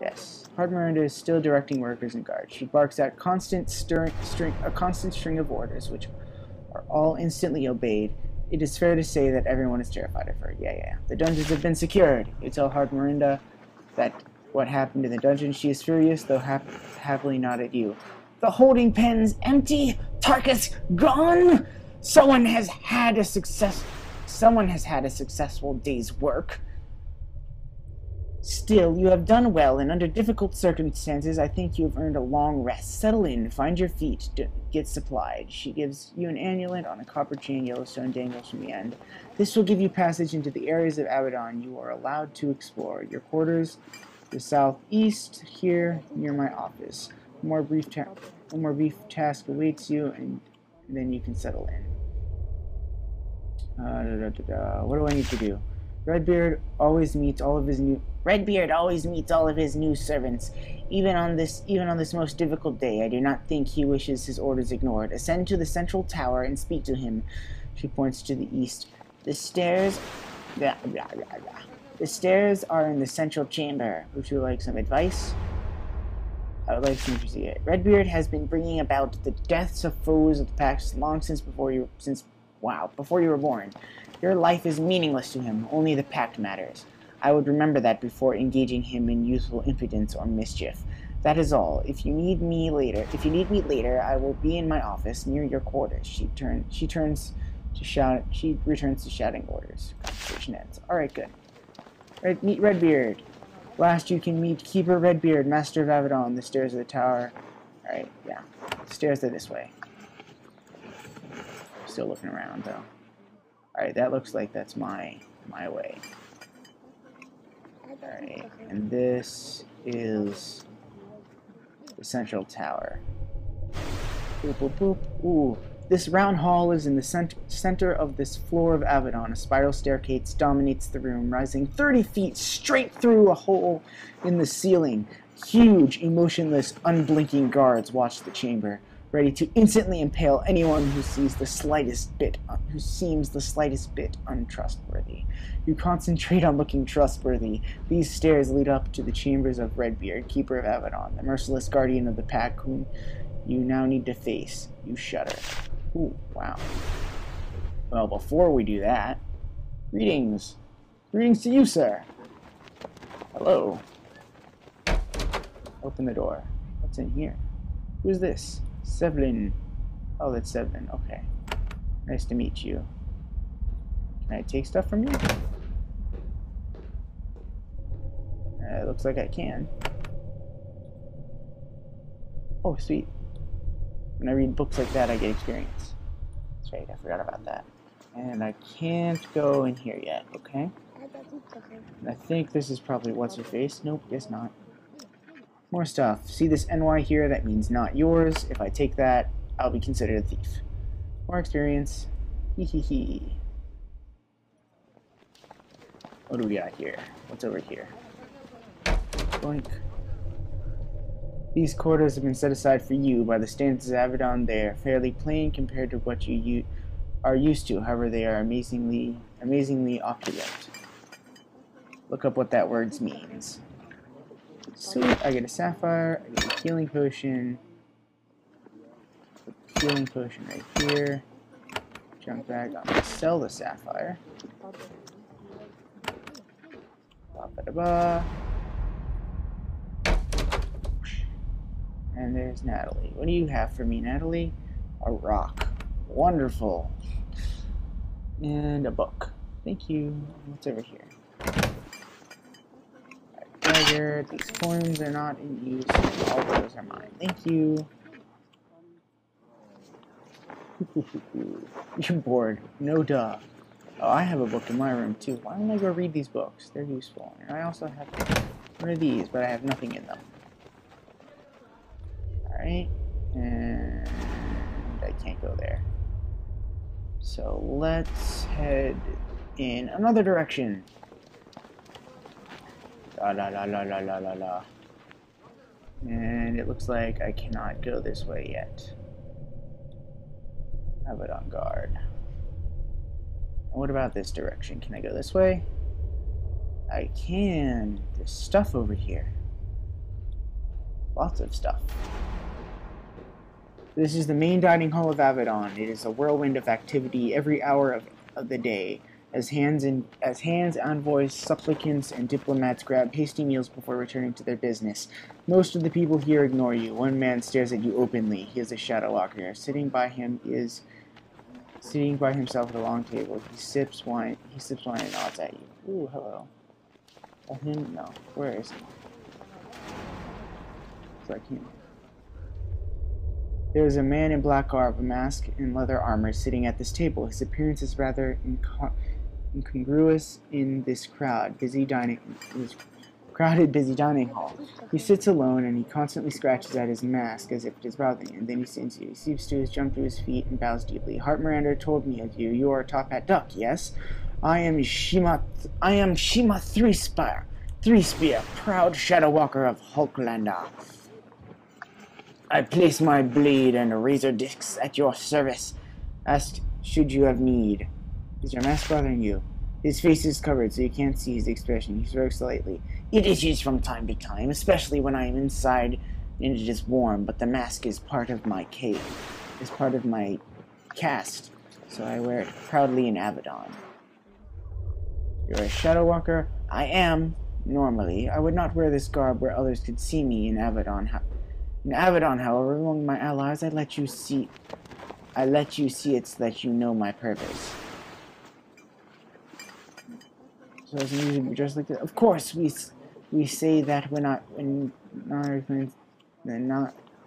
Yes. Hard Miranda is still directing workers and guards. She barks out a constant string of orders, which are all instantly obeyed. It is fair to say that everyone is terrified of her. Yeah. The dungeons have been secured. You tell Hard Miranda that what happened in the dungeon. She is furious, though happily not at you. The holding pen's empty. Tarkus gone. Someone has had a successful day's work. Still, you have done well, and under difficult circumstances, I think you have earned a long rest. Settle in, find your feet, get supplied. She gives you an amulet on a copper chain. Yellowstone dangles from the end. This will give you passage into the areas of Avadon you are allowed to explore. Your quarters, the southeast, here near my office. One more brief task awaits you, and then you can settle in. What do I need to do? Redbeard always meets all of his new servants, even on this most difficult day. I do not think he wishes his orders ignored. Ascend to the central tower and speak to him. She points to the east. The stairs are in the central chamber. Would you like some advice? I would like to see it. Redbeard has been bringing about the deaths of foes of the pact long before you were born. Your life is meaningless to him. Only the pact matters. I would remember that before engaging him in youthful impudence or mischief. That is all. If you need me later, I will be in my office near your quarters. She returns to shouting orders. Conversation ends. All right, good. Meet Redbeard. Last, you can meet Keeper Redbeard, Master of Avadon. The stairs of the tower. All right, yeah. The stairs are this way. Still looking around though. Alright, that looks like that's my way. Alright, and this is the central tower. Boop, boop, boop. Ooh, this round hall is in the center of this floor of Avadon. A spiral staircase dominates the room, rising 30 feet straight through a hole in the ceiling. Huge, emotionless, unblinking guards watch the chamber, ready to instantly impale anyone who seems the slightest bit untrustworthy. You concentrate on looking trustworthy. These stairs lead up to the chambers of Redbeard, Keeper of Avadon, the merciless guardian of the pack whom you now need to face. You shudder. Ooh, wow. Well, before we do that, greetings. Greetings to you, sir. Hello. Open the door. What's in here? Who's this? Sevlin. Oh, that's Sevlin. Okay. Nice to meet you. Can I take stuff from you? It looks like I can. Oh, sweet. When I read books like that, I get experience. That's right, I forgot about that. And I can't go in here yet, okay? And I think this is probably what's-her-face. Nope, guess not. More stuff. See this NY here? That means not yours. If I take that, I'll be considered a thief. More experience. Hee. What do we got here? What's over here? Boink. These quarters have been set aside for you by the standards of Avadon. They are fairly plain compared to what you are used to. However, they are amazingly opulent. Look up what that word means. Sweet, I get a sapphire, I get a healing potion. Healing potion right here. Junk bag, I'm gonna sell the sapphire. Ba-ba-da-ba. And there's Natalie. What do you have for me, Natalie? A rock. Wonderful. And a book. Thank you. What's over here? Dagger. These coins are not in use. All those are mine. Thank you. You're bored. No duh. Oh, I have a book in my room too. Why don't I go read these books? They're useful. And I also have one of these, but I have nothing in them. Alright. And I can't go there. So let's head in another direction. La la la la la la la la. And it looks like I cannot go this way yet. Avadon guard. And what about this direction? Can I go this way? I can. There's stuff over here. Lots of stuff. This is the main dining hall of Avadon. It is a whirlwind of activity every hour of the day. As hands, envoys, supplicants, and diplomats grab hasty meals before returning to their business. Most of the people here ignore you. One man stares at you openly. He is a shadow walker. Sitting by himself at a long table. He sips wine and nods at you. Ooh, hello. Him? No. Where is he? It's like him. There is a man in black garb, a mask, and leather armor sitting at this table. His appearance is rather incongruous in this crowded, busy dining hall. He sits alone, and he constantly scratches at his mask as if it is bothering him. Then he sees you. He stoops to his feet and bows deeply. Miranda told me of you. You are Top Hat Duck, yes? I am Shima Three-Spear, proud shadow walker of Hulklander. I place my blade and razor discs at your service. Ask should you have need. Is your mask bothering you? His face is covered, so you can't see his expression. He shrugs slightly. It itches from time to time, especially when I am inside and it is warm, but the mask is part of my cave. It's part of my cast, so I wear it proudly in Avadon. You're a shadow walker? I am, normally. I would not wear this garb where others could see me in Avadon. In Avadon, however, among my allies, I let you see it so that you know my purpose. So doesn't usually be dressed like that. Of course, we say that when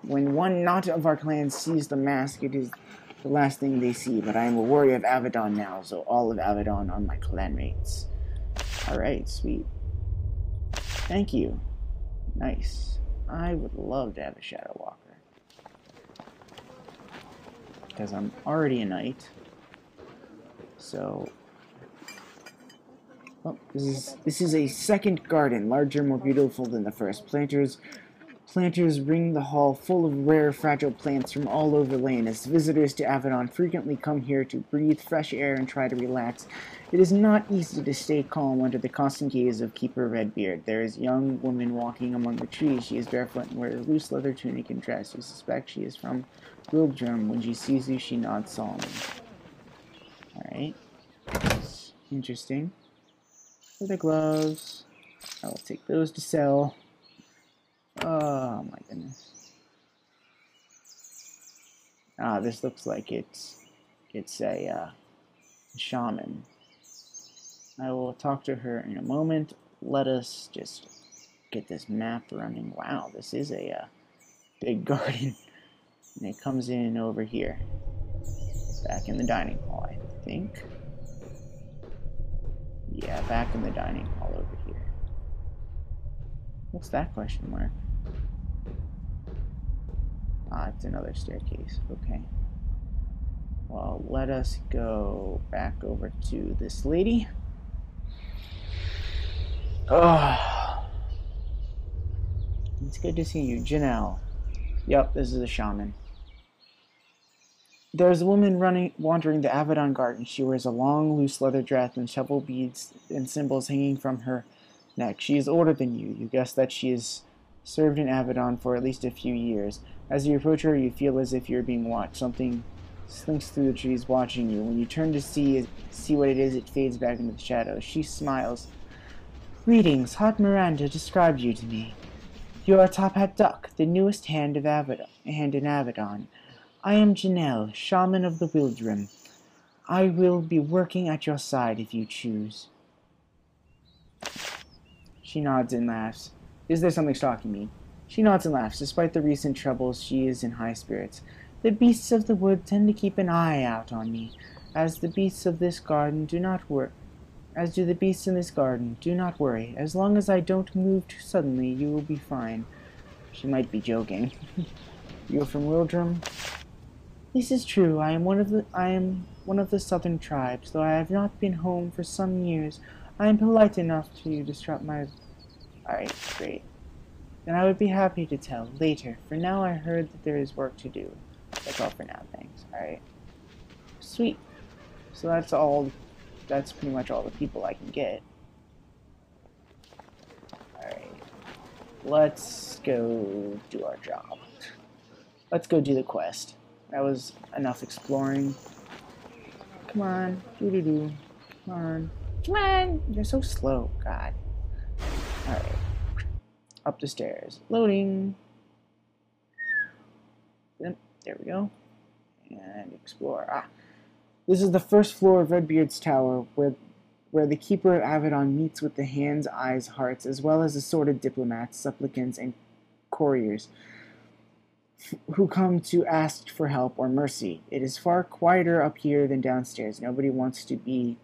one not of our clans sees the mask, it is the last thing they see. But I am a warrior of Avadon now, so all of Avadon are my clanmates. All right, sweet. Thank you. Nice. I would love to have a shadow walker. Because I'm already a knight. So... Oh, this is a second garden, larger, more beautiful than the first. Planters ring the hall full of rare, fragile plants from all over Lane, as visitors to Avadon frequently come here to breathe fresh air and try to relax. It is not easy to stay calm under the constant gaze of Keeper Redbeard. There is a young woman walking among the trees. She is barefoot and wears a loose leather tunic and dress. You suspect she is from Redbeard. When she sees you, she nods solemnly. Alright. Interesting. Leather gloves. I will take those to sell. Oh my goodness. Ah, this looks like it's a shaman. I will talk to her in a moment. Let us just get this map running. Wow, this is a big garden. And it comes in over here. Back in the dining hall, I think. Yeah, back in the dining hall over here. What's that question mark? Ah, it's another staircase. Okay. Well, let us go back over to this lady. Oh, it's good to see you, Janelle. Yep, this is a shaman. There's a woman wandering the Avadon garden. She wears a long, loose leather dress and several beads and symbols hanging from her neck. She is older than you. You guess that she has served in Avadon for at least a few years. As you approach her, you feel as if you're being watched. Something slinks through the trees watching you. When you turn to see what it is, it fades back into the shadows. She smiles. Greetings, Hot Miranda described you to me. You are Top Hat Duck, the newest hand in Avadon. I am Janelle, shaman of the Wildrim. I will be working at your side if you choose. She nods and laughs. Is there something stalking me? She nods and laughs. Despite the recent troubles, she is in high spirits. The beasts of the wood tend to keep an eye out on me, as the beasts of this garden do not worry. As do the beasts in this garden. Do not worry. As long as I don't move too suddenly, you will be fine. She might be joking. You're from Wildrim? This is true. I am one of the southern tribes, though I have not been home for some years. I am polite enough to disrupt my... Alright, great. Then I would be happy to tell later. For now, I heard that there is work to do. That's all for now, thanks. Alright. Sweet. So that's all... That's pretty much all the people I can get. Alright. let's go do our job. Let's go do the quest. That was enough exploring. Come on. Doo-doo-doo. Come on. Come on. You're so slow. God. Alright. Up the stairs. Loading. There we go. And explore. Ah. This is the first floor of Redbeard's tower, where the Keeper of Avadon meets with the hands, eyes, hearts, as well as assorted diplomats, supplicants, and couriers who come to ask for help or mercy. It is far quieter up here than downstairs. Nobody wants to be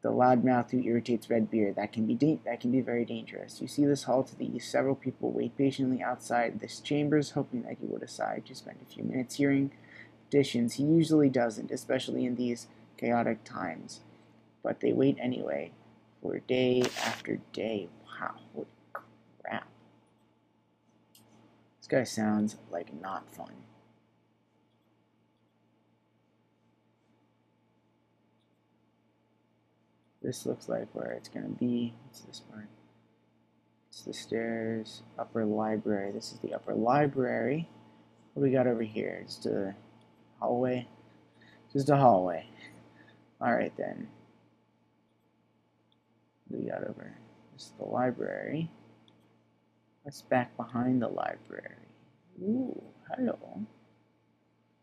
the loudmouth who irritates Redbeard. That can be very dangerous. You see this hall to the east. Several people wait patiently outside this chambers, hoping that he will decide to spend a few minutes hearing auditions. He usually doesn't, especially in these chaotic times. But they wait anyway, for day after day. Wow, holy crap. This guy sounds like not fun. This looks like where it's going to be. What's this part? It's the stairs, upper library. This is the upper library. What do we got over here? Just a hallway? Just a hallway. Alright then. What do we got over? This is the library. What's back behind the library? Ooh, hello.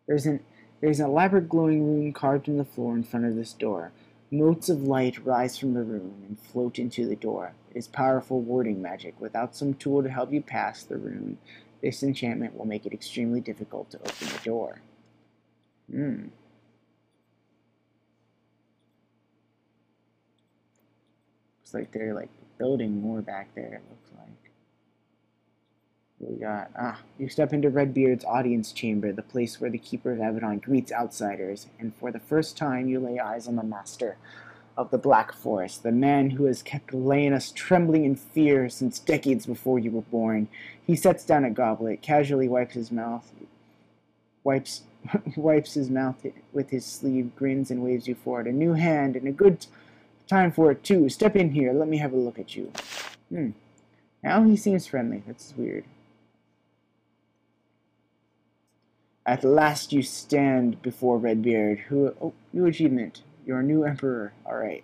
There's an elaborate glowing rune carved in the floor in front of this door. Motes of light rise from the rune and float into the door. It is powerful warding magic. Without some tool to help you pass the rune, this enchantment will make it extremely difficult to open the door. Looks like they're like building more back there, it looks like. What we got? You step into Redbeard's audience chamber, the place where the Keeper of Avadon greets outsiders, and for the first time you lay eyes on the master of the Black Forest, the man who has kept Leonis trembling in fear since decades before you were born. He sets down a goblet, casually wipes his mouth with his sleeve, grins and waves you forward. A new hand, and a good time for it too. Step in here, let me have a look at you. Now he seems friendly. That's weird. At last you stand before Redbeard, new achievement. You're a new emperor. Alright.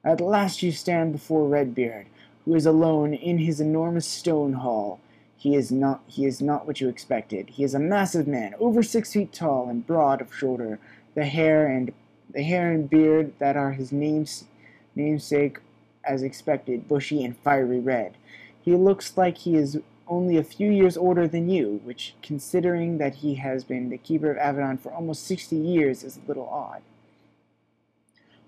At last you stand before Redbeard, who is alone in his enormous stone hall. He is not what you expected. He is a massive man, over 6 feet tall and broad of shoulder. The hair and beard that are his namesake, as expected, bushy and fiery red. He looks like he is only a few years older than you, which, considering that he has been the Keeper of Avadon for almost 60 years, is a little odd.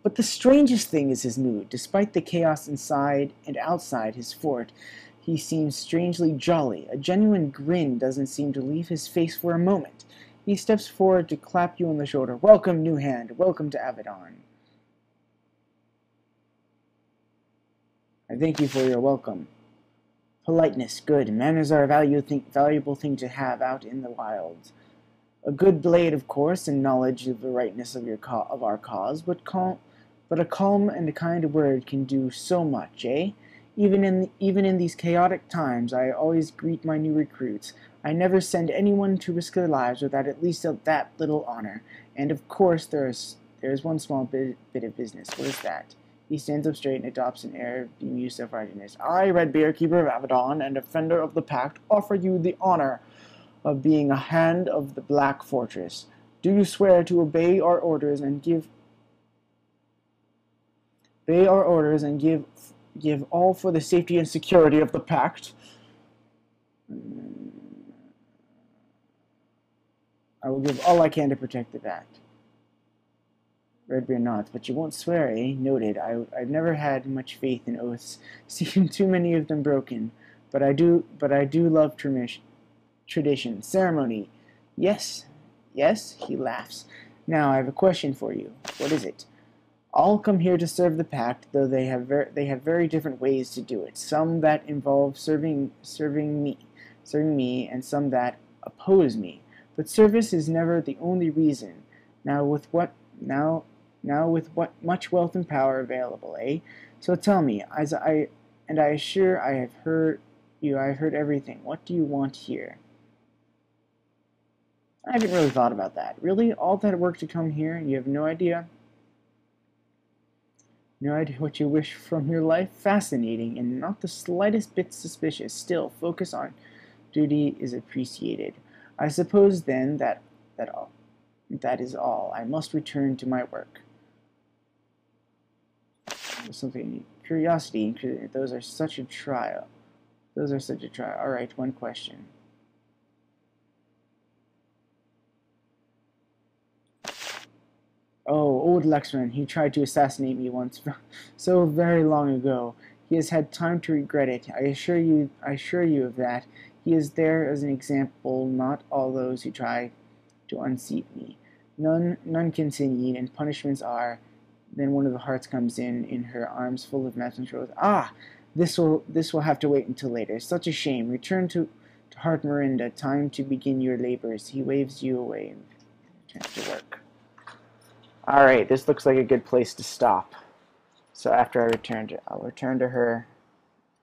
But the strangest thing is his mood. Despite the chaos inside and outside his fort, he seems strangely jolly. A genuine grin doesn't seem to leave his face for a moment. He steps forward to clap you on the shoulder. Welcome, new hand. Welcome to Avadon. I thank you for your welcome. Politeness, good. Manners are a valuable thing to have out in the wilds. A good blade, of course, and knowledge of the rightness of our cause, but a calm and a kind word can do so much, eh? Even in these chaotic times, I always greet my new recruits. I never send anyone to risk their lives without at least that little honor. And of course, there is one small bit of business. What is that? He stands up straight and adopts an air of bemused self-righteousness. I, Redbeard, Keeper of Avadon, and Defender of the Pact, offer you the honor of being a hand of the Black Fortress. Do you swear to obey our orders and give all for the safety and security of the Pact? I will give all I can to protect the Pact. Redbeard nods. But you won't swear, eh? Noted. I've never had much faith in oaths. Seen too many of them broken. But I do love tradition. Ceremony. Yes. Yes? He laughs. Now, I have a question for you. What is it? All come here to serve the Pact, though they have very different ways to do it. Some that involve serving me, and some that oppose me. But service is never the only reason. Now with what much wealth and power available, eh? So tell me, I have heard you. I've heard everything. What do you want here? I haven't really thought about that. Really? All that work to come here, and you have no idea? No idea what you wish from your life? Fascinating, and not the slightest bit suspicious. Still, focus on duty is appreciated. I suppose, then, that is all. I must return to my work. Something curiosity. Those are such a trial. Those are such a trial. All right, one question. Oh, old Lexman. He tried to assassinate me once, so very long ago. He has had time to regret it. I assure you of that. He is there as an example. Not all those who try to unseat me. None can succeed, and punishments are. Then one of the hearts comes in her arms full of messenger rose. Ah, this will have to wait until later. Such a shame. Return to Heart Miranda. Time to begin your labors. He waves you away and returns to work. All right, this looks like a good place to stop. So after I'll return to her.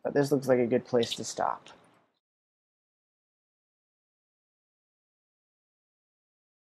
But this looks like a good place to stop.